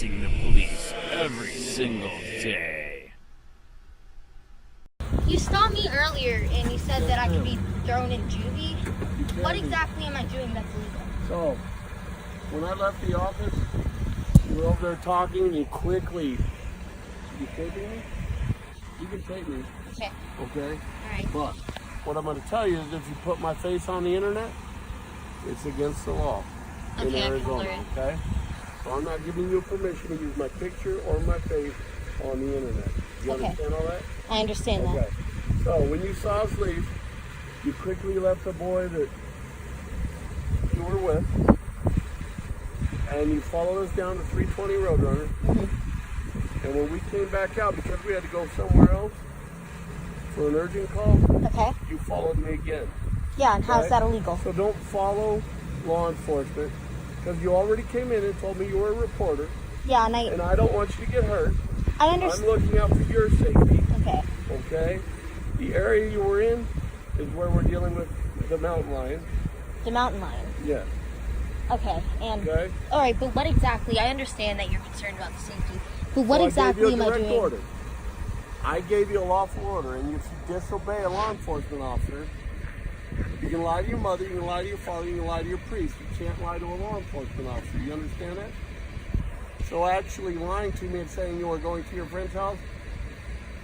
facing the police every single day. You stopped me earlier and you said that I could be thrown in juvie. What exactly am I doing that's illegal? So, when I left the office, you were over there talking and you quickly... You taping me? You can tape me. Okay. Okay? Alright. But what I'm going to tell you is if you put my face on the internet, it's against the law in Arizona, okay? So I'm not giving you permission to use my picture or my face on the internet. You understand all that? I understand that. Okay. So when you saw us leave, you quickly left the boy that you were with, and you followed us down to 320 Roadrunner. Mm-hmm. And when we came back out, because we had to go somewhere else for an urgent call, you followed me again. Yeah, and how's that illegal? So don't follow law enforcement, because you already came in and told me you were a reporter. Yeah, and I don't want you to get hurt. I understand. I'm looking out for your safety. Okay. Okay? The area you were in is where we're dealing with the mountain lion. The mountain lion? Yes. Okay, and... Okay? Alright, but what exactly... I understand that you're concerned about the safety, but what exactly am I doing? Order. I gave you a lawful order, and if you disobey a law enforcement officer, you can lie to your mother, you can lie to your father, you can lie to your priest. You can't lie to a law enforcement officer. You understand that? So actually lying to me and saying you were going to your friend's house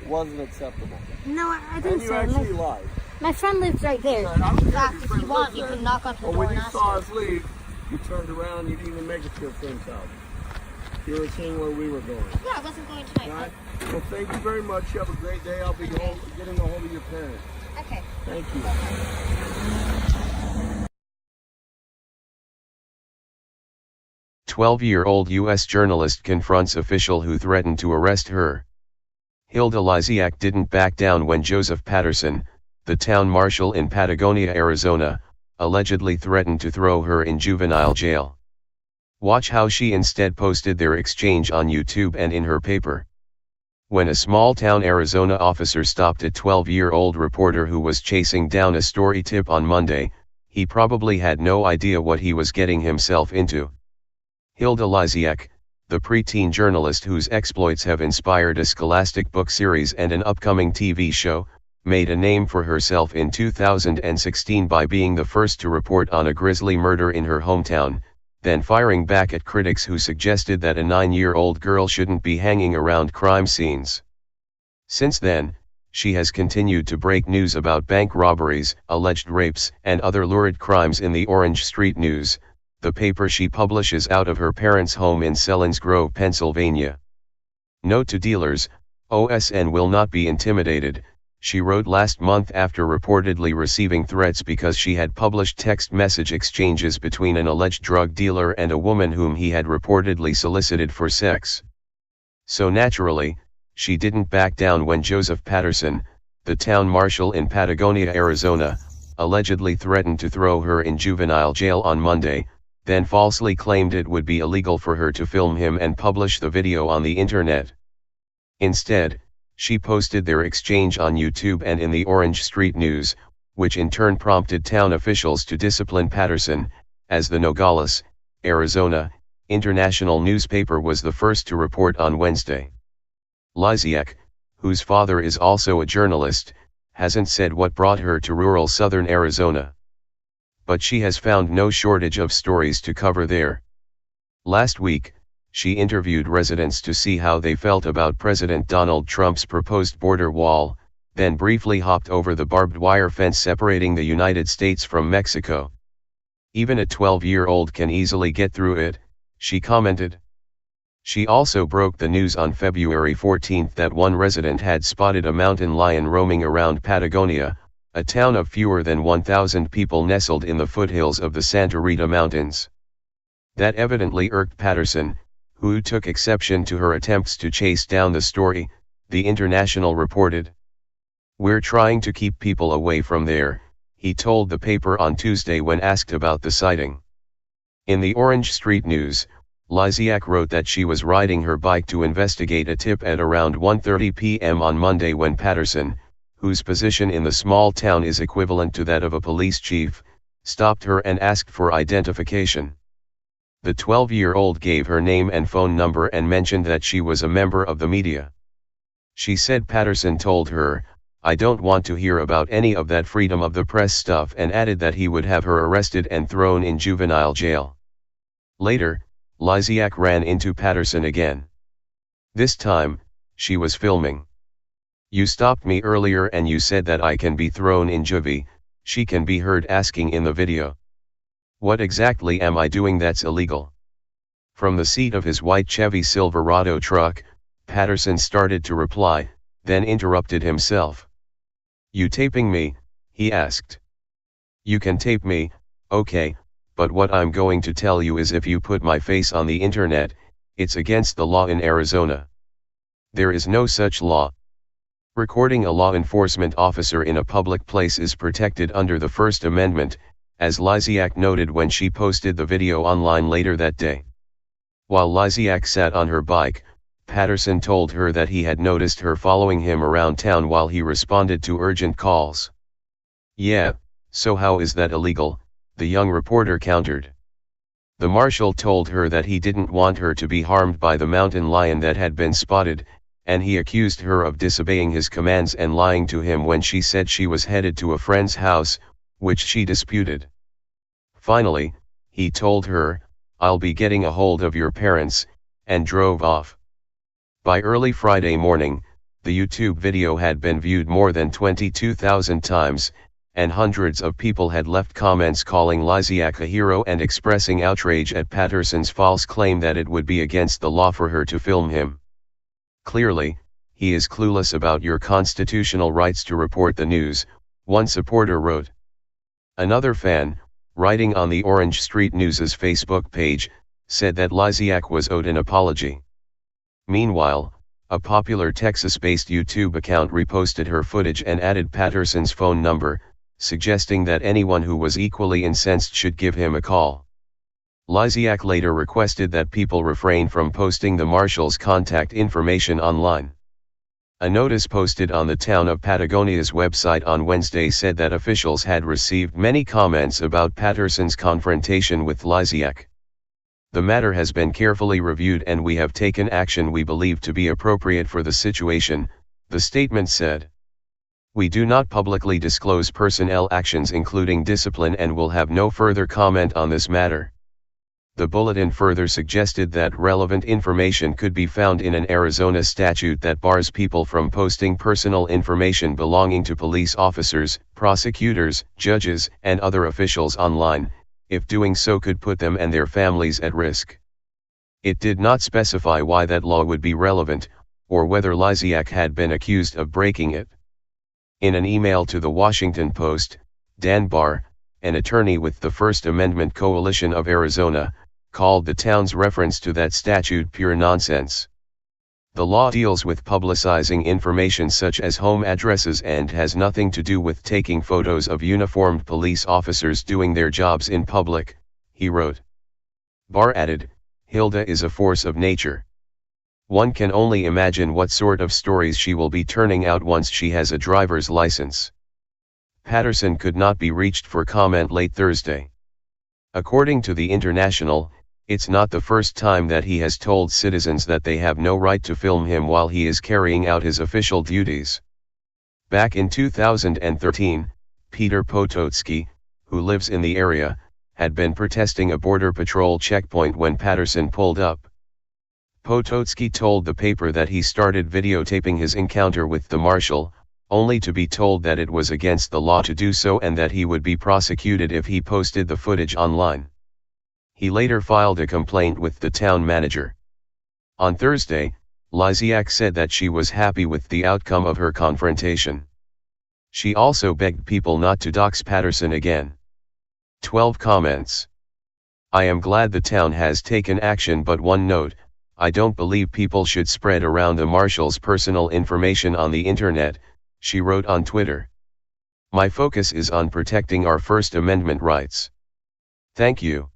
wasn't acceptable. No, I didn't say And you actually lied. My friend lives right there. In fact, if you want, you can knock on her door when and you ask saw her. us leave, you turned around and you didn't even make it to your friend's house. You were seeing where we were going. Yeah, I wasn't going to my All right? Well, thank you very much. You have a great day. I'll be getting a hold of your parents. Okay. Thank you. 12-year-old U.S. journalist confronts official who threatened to arrest her. Hilda Lysiak didn't back down when Joseph Patterson, the town marshal in Patagonia, Arizona, allegedly threatened to throw her in juvenile jail. Watch how she instead posted their exchange on YouTube and in her paper. When a small-town Arizona officer stopped a 12-year-old reporter who was chasing down a story tip on Monday, he probably had no idea what he was getting himself into. Hilda Lysiak, the preteen journalist whose exploits have inspired a scholastic book series and an upcoming TV show, made a name for herself in 2016 by being the first to report on a grisly murder in her hometown, then firing back at critics who suggested that a 9-year-old girl shouldn't be hanging around crime scenes. Since then, she has continued to break news about bank robberies, alleged rapes, and other lurid crimes in the Orange Street News, the paper she publishes out of her parents' home in Selins Grove, Pennsylvania. Note to dealers, OSN will not be intimidated, she wrote last month after reportedly receiving threats because she had published text message exchanges between an alleged drug dealer and a woman whom he had reportedly solicited for sex. So naturally, she didn't back down when Joseph Patterson, the town marshal in Patagonia, Arizona, allegedly threatened to throw her in juvenile jail on Monday, then falsely claimed it would be illegal for her to film him and publish the video on the internet. Instead, she posted their exchange on YouTube and in the Orange Street News, which in turn prompted town officials to discipline Patterson, as the Nogales, Arizona, international newspaper was the first to report on Wednesday. Lysiak, whose father is also a journalist, hasn't said what brought her to rural southern Arizona. But she has found no shortage of stories to cover there. Last week, she interviewed residents to see how they felt about President Donald Trump's proposed border wall, then briefly hopped over the barbed wire fence separating the United States from Mexico. Even a 12-year-old can easily get through it, she commented. She also broke the news on February 14 that one resident had spotted a mountain lion roaming around Patagonia, a town of fewer than 1,000 people nestled in the foothills of the Santa Rita Mountains. That evidently irked Patterson, who took exception to her attempts to chase down the story, the International reported. "We're trying to keep people away from there," he told the paper on Tuesday when asked about the sighting. In the Orange Street News, Lysiak wrote that she was riding her bike to investigate a tip at around 1:30 p.m. on Monday when Patterson, whose position in the small town is equivalent to that of a police chief, stopped her and asked for identification. The 12-year-old gave her name and phone number and mentioned that she was a member of the media. She said Patterson told her, "I don't want to hear about any of that freedom of the press stuff," and added that he would have her arrested and thrown in juvenile jail. Later, Lysiak ran into Patterson again. This time, she was filming. "You stopped me earlier and you said that I can be thrown in juvie," she can be heard asking in the video. "What exactly am I doing that's illegal?" From the seat of his white Chevy Silverado truck, Patterson started to reply, then interrupted himself. "You taping me?" he asked. "You can tape me, okay, but what I'm going to tell you is if you put my face on the internet, it's against the law in Arizona. There is no such law. Recording a law enforcement officer in a public place is protected under the First Amendment," as Lysiak noted when she posted the video online later that day. While Lysiak sat on her bike, Patterson told her that he had noticed her following him around town while he responded to urgent calls. "Yeah, so how is that illegal?" the young reporter countered. The marshal told her that he didn't want her to be harmed by the mountain lion that had been spotted, and he accused her of disobeying his commands and lying to him when she said she was headed to a friend's house, which she disputed. Finally, he told her, "I'll be getting a hold of your parents," and drove off. By early Friday morning, the YouTube video had been viewed more than 22,000 times, and hundreds of people had left comments calling Lysiak a hero and expressing outrage at Patterson's false claim that it would be against the law for her to film him. "Clearly, he is clueless about your constitutional rights to report the news," one supporter wrote. Another fan, writing on the Orange Street News's Facebook page, said that Lysiak was owed an apology. Meanwhile, a popular Texas-based YouTube account reposted her footage and added Patterson's phone number, suggesting that anyone who was equally incensed should give him a call. Lysiak later requested that people refrain from posting the marshal's contact information online. A notice posted on the town of Patagonia's website on Wednesday said that officials had received many comments about Patterson's confrontation with Lysiak. "The matter has been carefully reviewed and we have taken action we believe to be appropriate for the situation," the statement said. "We do not publicly disclose personnel actions including discipline and will have no further comment on this matter." The bulletin further suggested that relevant information could be found in an Arizona statute that bars people from posting personal information belonging to police officers, prosecutors, judges, and other officials online, if doing so could put them and their families at risk. It did not specify why that law would be relevant, or whether Lysiak had been accused of breaking it. In an email to the Washington Post, Dan Barr, an attorney with the First Amendment Coalition of Arizona, called the town's reference to that statute pure nonsense. The law deals with publicizing information such as home addresses and has nothing to do with taking photos of uniformed police officers doing their jobs in public, he wrote. Barr added, "Hilda is a force of nature. One can only imagine what sort of stories she will be turning out once she has a driver's license." Patterson could not be reached for comment late Thursday. According to the International, it's not the first time that he has told citizens that they have no right to film him while he is carrying out his official duties. Back in 2013, Peter Pototsky, who lives in the area, had been protesting a Border Patrol checkpoint when Patterson pulled up. Pototsky told the paper that he started videotaping his encounter with the marshal, only to be told that it was against the law to do so and that he would be prosecuted if he posted the footage online. He later filed a complaint with the town manager. On Thursday, Lysiak said that she was happy with the outcome of her confrontation. She also begged people not to dox Patterson again. 12 comments. "I am glad the town has taken action, but one note, I don't believe people should spread around the marshal's personal information on the internet," she wrote on Twitter. "My focus is on protecting our First Amendment rights. Thank you."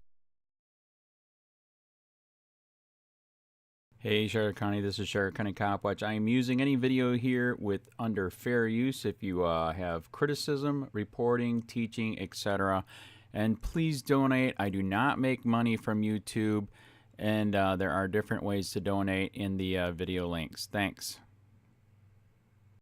Hey Sheriff County, this is Sheriff County COPWATCH. I am using any video here with under fair use. If you have criticism, reporting, teaching, etc., And please donate. I do not make money from YouTube, and there are different ways to donate in the video links. Thanks.